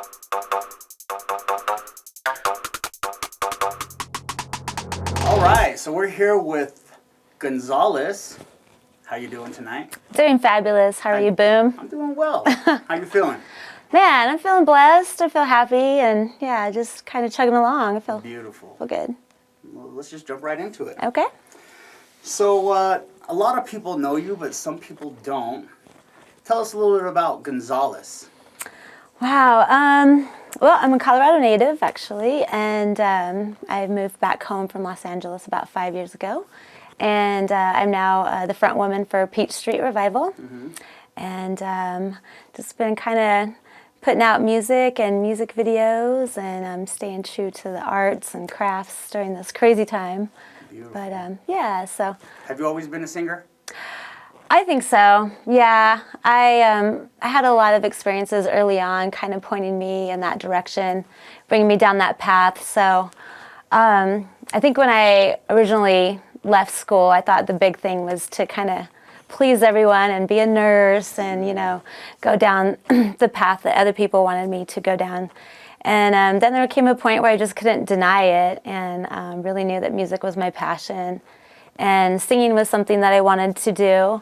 All right, so we're here with Gonzales. How you doing tonight? Doing fabulous. How are you, Boom? I'm doing well. How you feeling? Man, I'm feeling blessed. I feel happy, and yeah, just kind of chugging along. I feel beautiful. Feel good. Well, let's just jump right into it. Okay. So, a lot of people know you, but some people don't. Tell us a little bit about Gonzales. Wow. Well, I'm a Colorado native, actually, and I moved back home from Los Angeles about 5 years ago. And I'm now the front woman for Peach Street Revival. Mm-hmm. And just been kind of putting out music and music videos, and staying true to the arts and crafts during this crazy time. Beautiful. But yeah, so. Have you always been a singer? I think so. Yeah, I had a lot of experiences early on, kind of pointing me in that direction, bringing me down that path. So I think when I originally left school, I thought the big thing was to kind of please everyone and be a nurse and, you know, go down the path that other people wanted me to go down. And then there came a point where I just couldn't deny it, and really knew that music was my passion and singing was something that I wanted to do.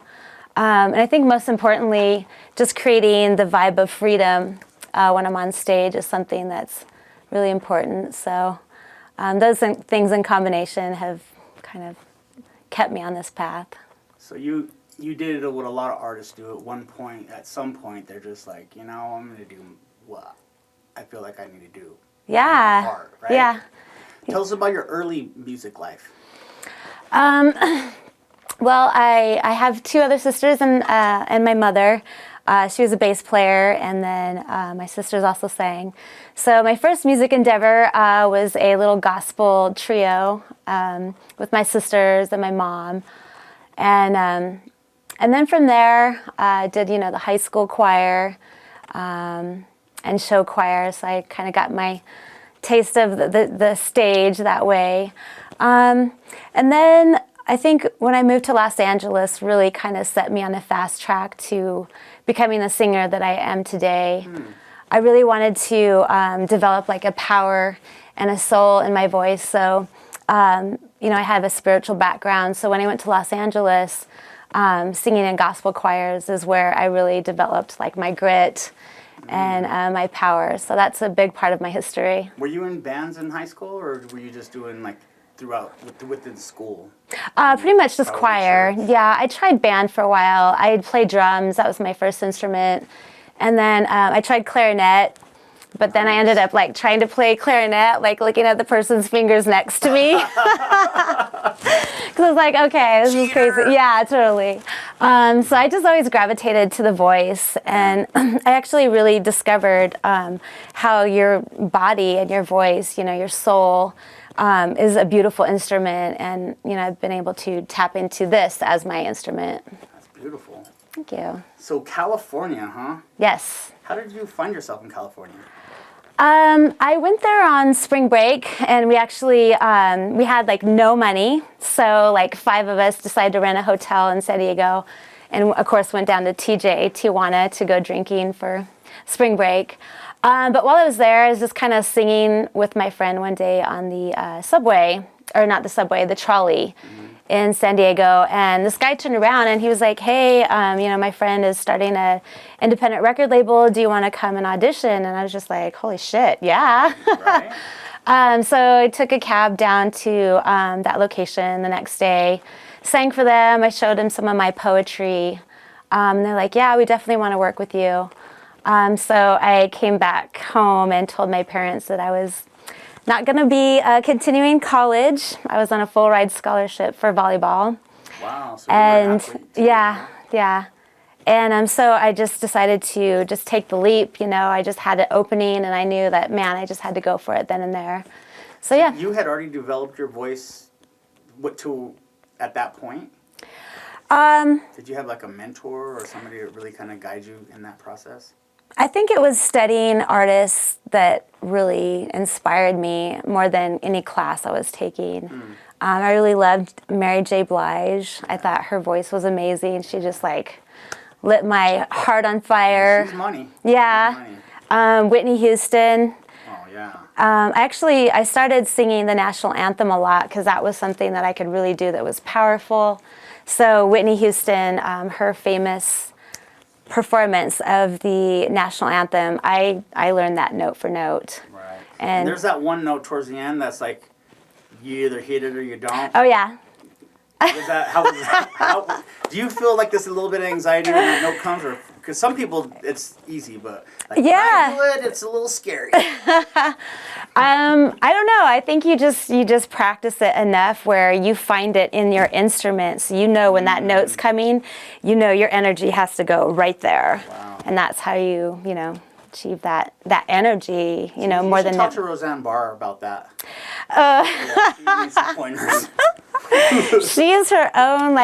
And I think most importantly, just creating the vibe of freedom when I'm on stage is something that's really important. So those things in combination have kind of kept me on this path. So you did what a lot of artists do at one point. At some point, they're just like, you know, I'm going to do what I feel like I need to do. Yeah. Art, right? Yeah. Tell us about your early music life. Well, I have two other sisters and my mother. She was a bass player, and then my sisters also sang. So my first music endeavor was a little gospel trio with my sisters and my mom, and then from there I did, you know, the high school choir and show choir. So I kind of got my taste of the stage that way, and then I think when I moved to Los Angeles really kind of set me on a fast track to becoming the singer that I am today. I really wanted to develop like a power and a soul in my voice. So, you know, I have a spiritual background. So when I went to Los Angeles, singing in gospel choirs is where I really developed like my grit and my power. So that's a big part of my history. Were you in bands in high school, or were you just doing like throughout within school? Pretty much just choir. Church. Yeah, I tried band for a while. I played drums. That was my first instrument. And then I tried clarinet, but then I ended up like trying to play clarinet, like looking at the person's fingers next to me. Because I was like, okay, this is crazy. Yeah, totally. So I just always gravitated to the voice, and I actually really discovered how your body and your voice, you know, your soul, is a beautiful instrument, and you know, I've been able to tap into this as my instrument. That's beautiful. Thank you. So California, huh? Yes. How did you find yourself in California? I went there on spring break, and we actually we had like no money, so like 5 of us decided to rent a hotel in San Diego, and of course went down to Tijuana to go drinking for spring break. But while I was there, I was just kind of singing with my friend one day on the subway, or not the subway, the trolley in San Diego. And this guy turned around and he was like, hey, you know, my friend is starting an independent record label. Do you want to come and audition? And I was just like, holy shit, yeah. Right. So I took a cab down to that location the next day, sang for them. I showed them some of my poetry. And they're like, yeah, we definitely want to work with you. So I came back home and told my parents that I was not going to be continuing college. I was on a full ride scholarship for volleyball. Wow. So and yeah. And so I just decided to just take the leap. You know, I just had an opening, and I knew that, man, I just had to go for it then and there. So yeah. You had already developed your voice at that point? Did you have like a mentor or somebody to really kind of guide you in that process? I think it was studying artists that really inspired me more than any class I was taking. I really loved Mary J. Blige. I thought her voice was amazing. She just like lit my heart on fire. She's money. Yeah. She's money. Whitney Houston. Oh, yeah. I started singing the national anthem a lot because that was something that I could really do that was powerful. So Whitney Houston, her famous performance of the national anthem, I learned that note for note. Right. And there's that one note towards the end that's like, you either hit it or you don't. oh yeah. How was that? Do you feel like there's a little bit of anxiety when that note comes, or because some people it's easy, but like yeah, when I do it, it's a little scary. I don't know. I think you just practice it enough where you find it in your instruments. You know when that note's coming, you know your energy has to go right there. Wow. And that's how you achieve that energy. More than talk to Roseanne Barr about that. Yeah, she needs some pointers. She is her own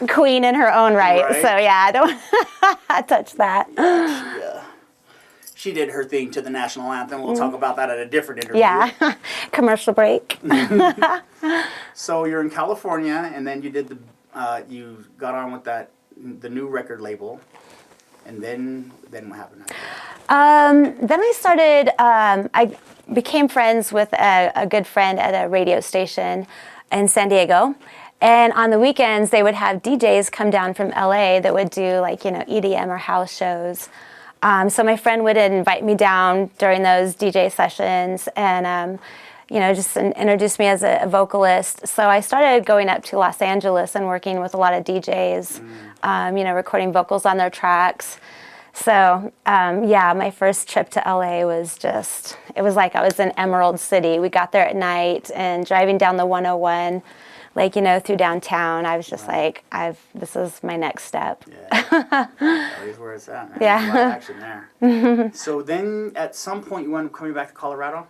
queen in her own right. So yeah, I don't touch that. Yeah, she did her thing to the national anthem. We'll talk about that at a different interview. Yeah, commercial break. So you're in California, and then you did you got on with the new record label, and then what happened after that? Then I started. I became friends with a good friend at a radio station in San Diego. And on the weekends, they would have DJs come down from LA that would do EDM or house shows. So my friend would invite me down during those DJ sessions and, just introduce me as a vocalist. So I started going up to Los Angeles and working with a lot of DJs, recording vocals on their tracks. So, my first trip to LA was it was like I was in Emerald City. We got there at night and driving down the 101, through downtown. I was just this is my next step. Yeah, that is where it's at, man. Yeah. There's a lot of action there. So then at some point you wound up coming back to Colorado?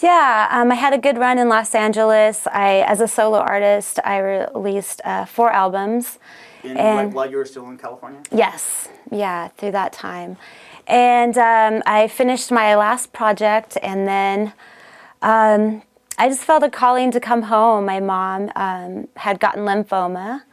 Yeah, I had a good run in Los Angeles. As a solo artist, I released 4 albums. While you were still in California? Yes, yeah, through that time. And I finished my last project, and then I just felt a calling to come home. My mom had gotten lymphoma,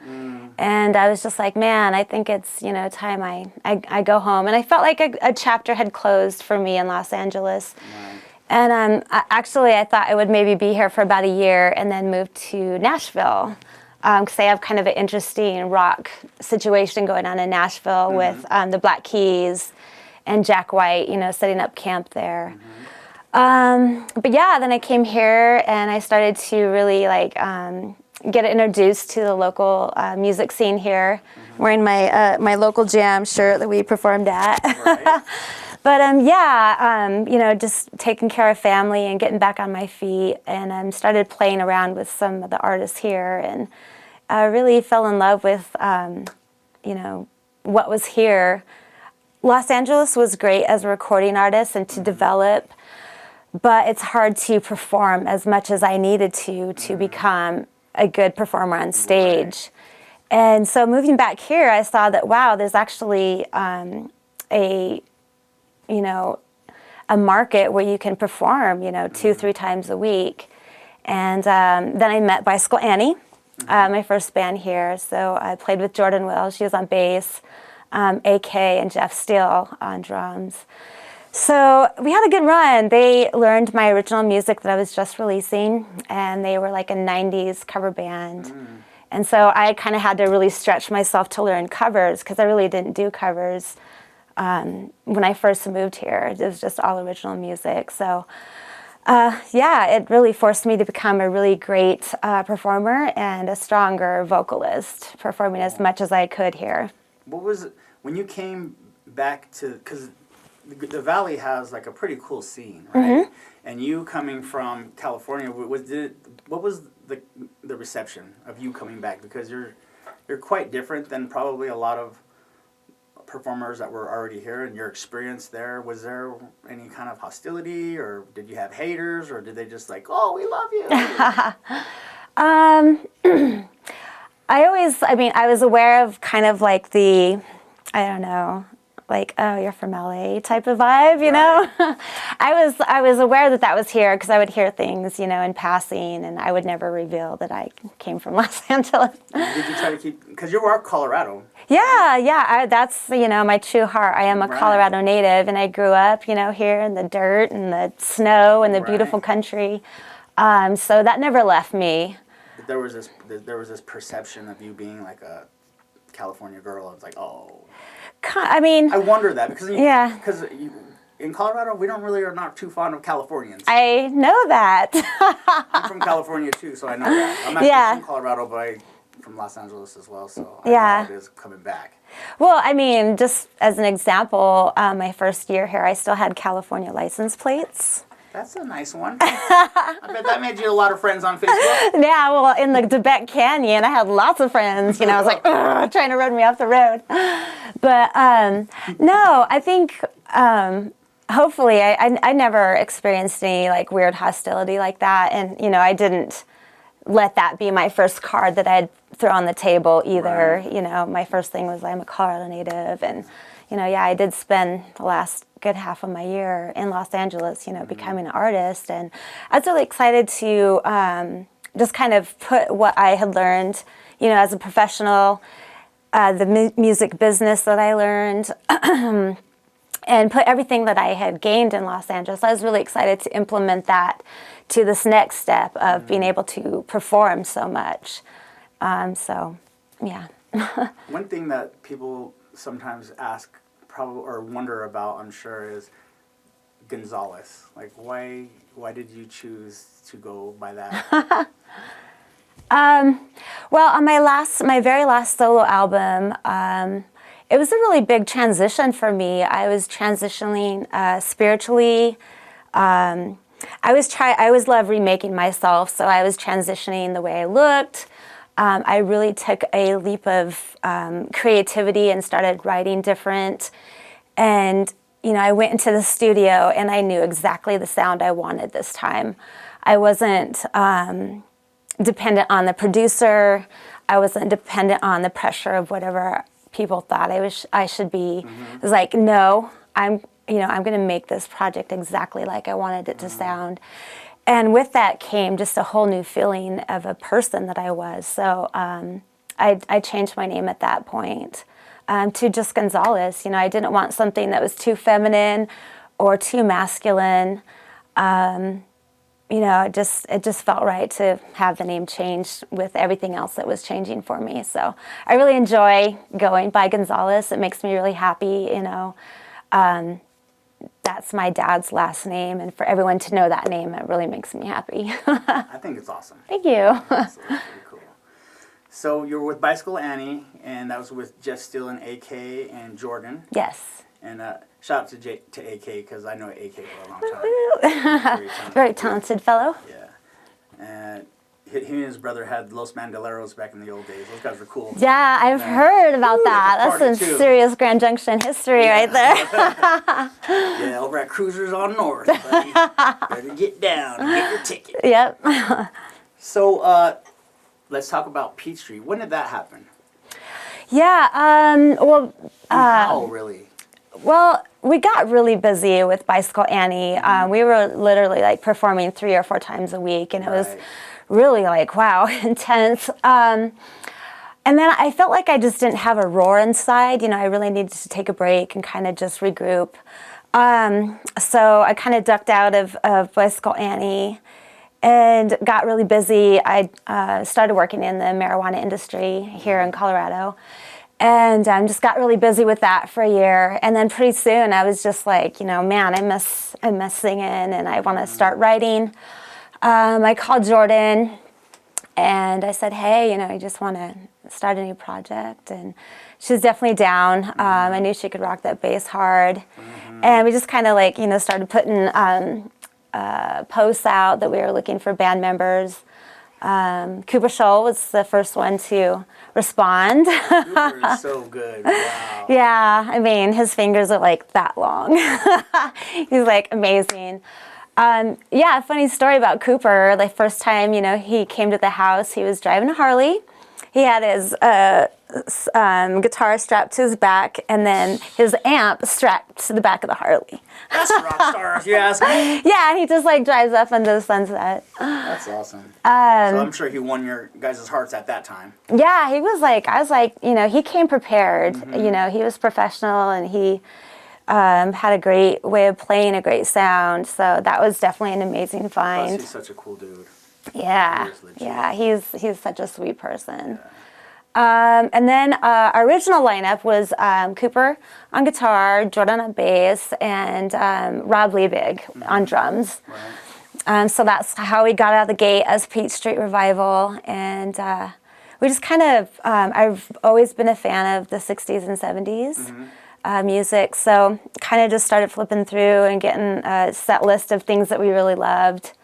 and I was just like, man, I think it's time I go home. And I felt like a chapter had closed for me in Los Angeles. Right. And I thought I would maybe be here for about a year and then move to Nashville. Because they have kind of an interesting rock situation going on in Nashville with the Black Keys and Jack White, setting up camp there. But yeah, then I came here and I started to really get introduced to the local music scene here, wearing my local jam shirt that we performed at. Right. But just taking care of family and getting back on my feet, and started playing around with some of the artists here, and I really fell in love with, what was here. Los Angeles was great as a recording artist and to develop, but it's hard to perform as much as I needed to become a good performer on stage. And so moving back here, I saw that, wow, there's actually a market where you can perform, 2-3 times a week. And then I met Bicycle Annie, my first band here. So I played with Jordan Wells. She was on bass, AK and Jeff Steele on drums. So we had a good run. They learned my original music that I was just releasing, and they were like a 90s cover band. And so I kind of had to really stretch myself to learn covers, because I really didn't do covers when I first moved here. It was just all original music. So it really forced me to become a really great performer and a stronger vocalist, performing as much as I could here. What was it, when you came back to, because the Valley has like a pretty cool scene, right? And you coming from California, what was the reception of you coming back? Because you're quite different than probably a lot of performers that were already here. And your experience there, was there any kind of hostility, or did you have haters, or did they just like, oh, we love you? I was aware of kind of like the, I don't know, like, oh, you're from LA type of vibe, you know? I was aware that was here because I would hear things, you know, in passing, and I would never reveal that I came from Los Angeles. Did you try to keep, because you were Colorado. Yeah, that's, you know, my true heart. I am a Colorado native, and I grew up, you know, here in the dirt and the snow and the beautiful country. So that never left me. But there was this perception of you being like a California girl. It's like, oh. I mean, I wonder that because because in Colorado we are not too fond of Californians. I know that. I'm from California too, so I know that. I'm actually from Colorado, but I'm from Los Angeles as well, so I know how it is coming back. Well, I mean, just as an example, my first year here, I still had California license plates. That's a nice one. I bet that made you a lot of friends on Facebook. Yeah, well, in the Tibet Canyon, I had lots of friends. You know, I was like, trying to run me off the road. But no, I think hopefully I never experienced any like weird hostility like that. And, you know, I didn't let that be my first card that I'd throw on the table either. You know, my first thing was I'm a Colorado native. And, you know, I did spend the last good half of my year in Los Angeles, you know, becoming an artist. And I was really excited to just kind of put what I had learned, you know, as a professional, the music business that I learned, and put everything that I had gained in Los Angeles. I was really excited to implement that to this next step of being able to perform so much. So, yeah. One thing that people sometimes ask or wonder about, I'm sure, is Gonzales. Like, why did you choose to go by that? Well, on my very last solo album, it was a really big transition for me. I was transitioning spiritually. I always love remaking myself, so I was transitioning the way I looked. I really took a leap of creativity and started writing different. And, you know, I went into the studio and I knew exactly the sound I wanted this time. I wasn't dependent on the producer. I wasn't dependent on the pressure of whatever people thought I should be. It was like, no, I'm going to make this project exactly like I wanted it to sound. And with that came just a whole new feeling of a person that I was. So I changed my name at that point to just Gonzales. You know, I didn't want something that was too feminine or too masculine. You know, it just felt right to have the name changed with everything else that was changing for me. So I really enjoy going by Gonzales. It makes me really happy, you know. That's my dad's last name, and for everyone to know that name, it really makes me happy. I think it's awesome. Thank you. That's pretty cool. So you were with Bicycle Annie, and that was with Jeff Steele and AK and Jordan. Yes. And shout out to AK, because I know AK for a long time. Very talented fellow. Yeah. And he and his brother had Los Mandaleros back in the old days. Those guys were cool. Yeah, I've heard about that. That's some serious Grand Junction history right there. Yeah, over at Cruisers on North, buddy. Better get down and get your ticket. Yep. So let's talk about Peachtree. When did that happen? Yeah, well... how, really? Well, we got really busy with Bicycle Annie. We were literally like performing 3 or 4 times a week, and it was really like, wow, intense. And then I felt like I just didn't have a roar inside. You know, I really needed to take a break and kind of just regroup. So I kind of ducked out of Bicycle Annie and got really busy. I started working in the marijuana industry here in Colorado. And just got really busy with that for a year. And then pretty soon I was just like, you know, man, I miss singing and I want to start writing. I called Jordan and I said, hey, you know, I just want to start a new project. And she was definitely down. I knew she could rock that bass hard. And we just kind of like, you know, started putting posts out that we were looking for band members. Cooper Scholl was the first one to respond. Cooper is so good. Wow. Yeah, I mean, his fingers are like that long. He's like amazing. Yeah, funny story about Cooper. The first time, you know, he came to the house, he was driving a Harley. He had his guitar strapped to his back, and then his amp strapped to the back of the Harley. That's a rock star, if you ask me. Yeah, and he just like drives up into the sunset. That's awesome. So I'm sure he won your guys' hearts at that time. Yeah, he was like, I was like, you know, he came prepared. You know, he was professional, and he had a great way of playing, a great sound. So that was definitely an amazing find. Plus, he's such a cool dude. Yeah, He is legit. yeah, he's such a sweet person. And then our original lineup was Cooper on guitar, Jordan on bass, and Rob Liebig on drums. Right. So that's how we got out of the gate as Peach Street Revival. And we just kind of, I've always been a fan of the 60s and 70s music. So kind of just started flipping through and getting a set list of things that we really loved,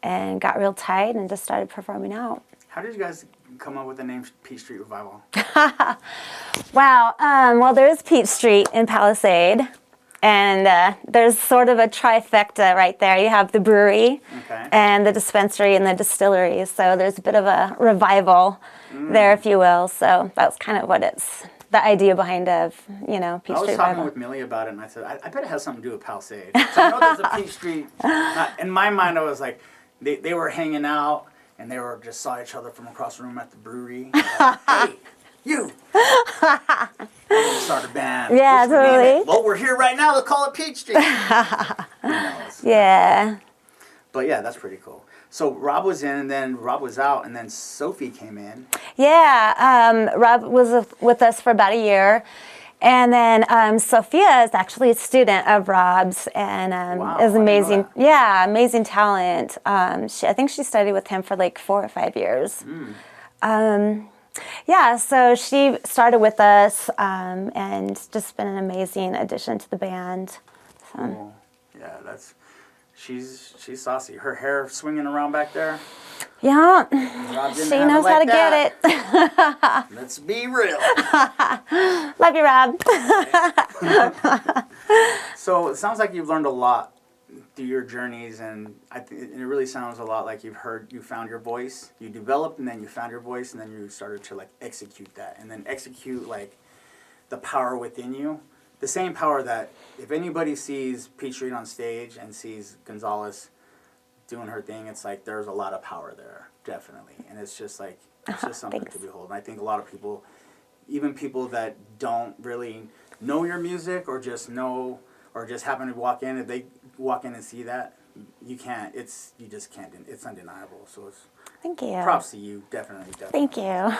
and got real tight and just started performing out. How did you guys come up with the name Peach Street Revival? Wow. Well, there's Peach Street in Palisade, and there's sort of a trifecta right there. You have the brewery, and the dispensary, and the distillery. So there's a bit of a revival there, if you will. So that's kind of what it's, the idea behind of, you know, Peach Street Revival. I was talking with Millie about it, and I said, I bet it has something to do with Palisade. So I know there's a Peach Street. In my mind, I was like, they were hanging out, and they were just saw each other from across the room at the brewery. Like, hey, you! Start a band. Yeah, totally. Well, we're here right now. Let's call it Peach Street. Yeah. But yeah, that's pretty cool. So Rob was in, and then Rob was out, and then Sophie came in. Yeah, Rob was with us for about a year. And then Sophia is actually a student of Rob's, and Wow, is I amazing. didn't know that. Yeah, amazing talent. I think she studied with him for like 4 or 5 years. Yeah, so she started with us, and just been an amazing addition to the band. So. Cool. Yeah, she's saucy. Her hair swinging around back there. Yeah, Rob didn't she have knows it like how to that. get it. Let's be real. Love you, Rob. So it sounds like you've learned a lot through your journeys, and it really sounds a lot like you found your voice. You developed, and then you found your voice, and then you started to like execute that, and then execute like the power within you. The same power that if anybody sees Peach Street on stage and sees Gonzales doing her thing, it's like there's a lot of power there, definitely. And it's just like, it's just something to behold. And I think a lot of people, even people that don't really know your music or just happen to walk in, if they walk in and see that, you just can't, it's undeniable. So it's Thank you. props to you, definitely. Thank you.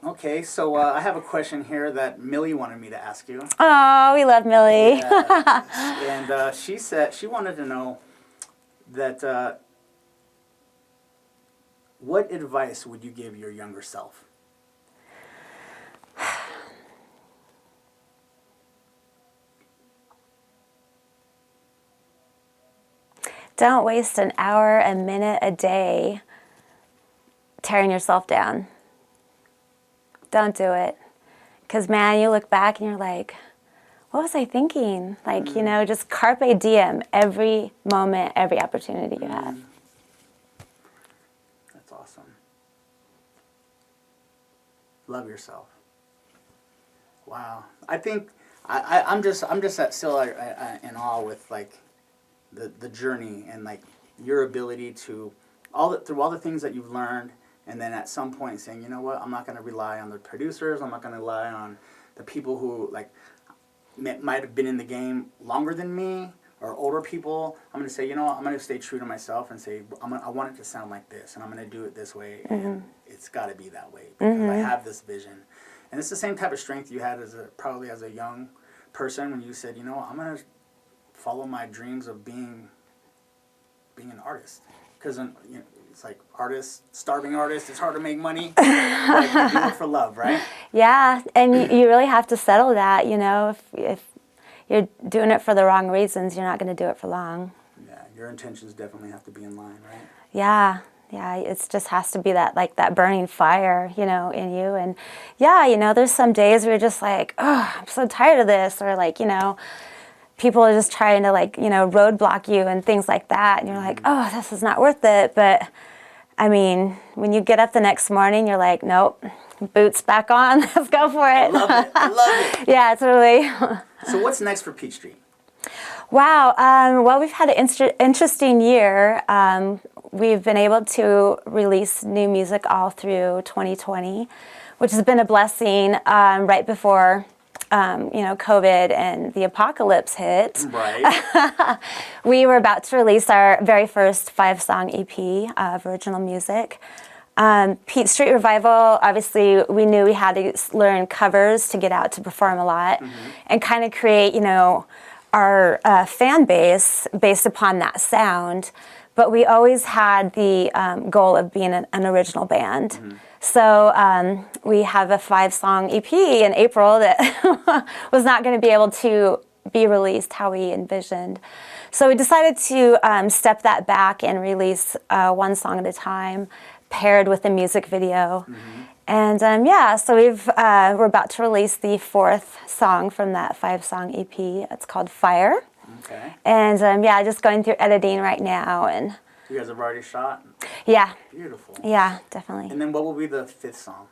Okay, so I have a question here that Millie wanted me to ask you. Oh, we love Millie. And she said she wanted to know that what advice would you give your younger self? Don't waste an hour, a minute, a day tearing yourself down. Don't do it. Because, man, you look back and you're like, what was I thinking? Like, you know, just carpe diem every moment, every opportunity you have. That's awesome. Love yourself. Wow. I think I'm just still in awe with like the journey and like your ability to through all the things that you've learned, and then at some point saying, you know what, I'm not going to rely on the producers. I'm not going to rely on the people who like might have been in the game longer than me or older people. I'm going to say, you know what, I'm going to stay true to myself and say, I want it to sound like this, and I'm going to do it this way, and it's got to be that way because I have this vision. And it's the same type of strength you had probably as a young person when you said, you know, I'm going to follow my dreams of being an artist. Because you know, it's like starving artist, it's hard to make money. Like, you do it for love, right? Yeah, and you really have to settle that, you know. If you're doing it for the wrong reasons, you're not going to do it for long. Yeah, your intentions definitely have to be in line, right? Yeah, it just has to be that burning fire, you know, in you. And yeah, you know, there's some days where you're just like, oh, I'm so tired of this, or like, you know, people are just trying to like, you know, roadblock you and things like that. And you're like, oh, this is not worth it. But I mean, when you get up the next morning, you're like, nope, boots back on, let's go for it. I love it. I love it. Yeah, totally. So what's next for Peach Street? Wow. Well, we've had an interesting year. We've been able to release new music all through 2020, which has been a blessing right before COVID and the apocalypse hit. Right. We were about to release our very first 5-song EP of original music. Peach Street Revival, obviously, we knew we had to learn covers to get out to perform a lot and kind of create, our fan base based upon that sound. But we always had the goal of being an original band. So we have a 5-song EP in April that was not going to be able to be released how we envisioned. So we decided to step that back and release one song at a time, paired with a music video. And so we're about to release the 4th song from that 5-song EP. It's called Fire. Okay. And just going through editing right now. And You guys have already shot? yeah. Beautiful. Yeah, definitely. And then what will be the 5th song?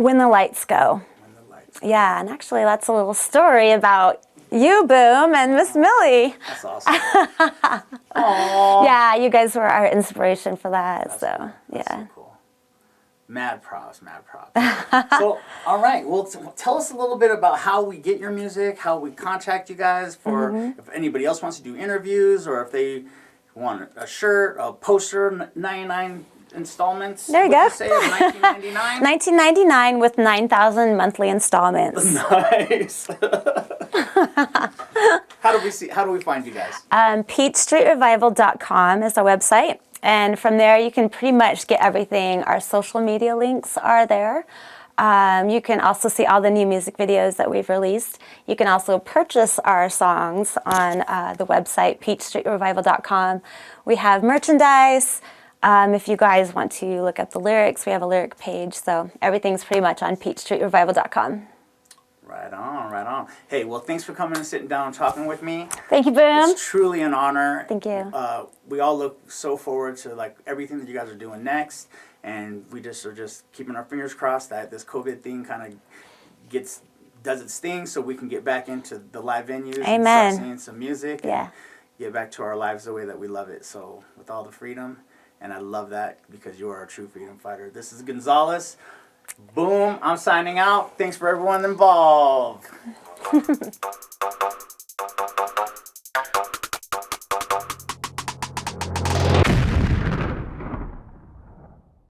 When the Lights Go. When the Lights. Yeah, and actually that's a little story about you, Boom, and Miss Millie. That's awesome. Aww. Yeah, you guys were our inspiration for that. That's so cool. That's yeah. so cool. Mad props, mad props. So, all right, well, tell us a little bit about how we get your music, how we contact you guys for if anybody else wants to do interviews or if they want a shirt, a poster, 99 installments. There you What'd go. You say of 1999? 1999 with 9,000 monthly installments. Nice. How do we find you guys? PeachStreetRevival.com is our website. And from there, you can pretty much get everything. Our social media links are there. You can also see all the new music videos that we've released. You can also purchase our songs on the website, PeachStreetRevival.com. We have merchandise. If you guys want to look up the lyrics, we have a lyric page. So everything's pretty much on PeachStreetRevival.com. Right on, right on. Hey, well, thanks for coming and sitting down and talking with me. Thank you, Boom. It's truly an honor. Thank you. We all look so forward to like everything that you guys are doing next, and we just are just keeping our fingers crossed that this COVID thing kind of does its thing, so we can get back into the live venues Amen. and start seeing some music. Yeah. And get back to our lives the way that we love it. So with all the freedom, and I love that because you are a true freedom fighter. This is Gonzales. Boom. I'm signing out. Thanks for everyone involved.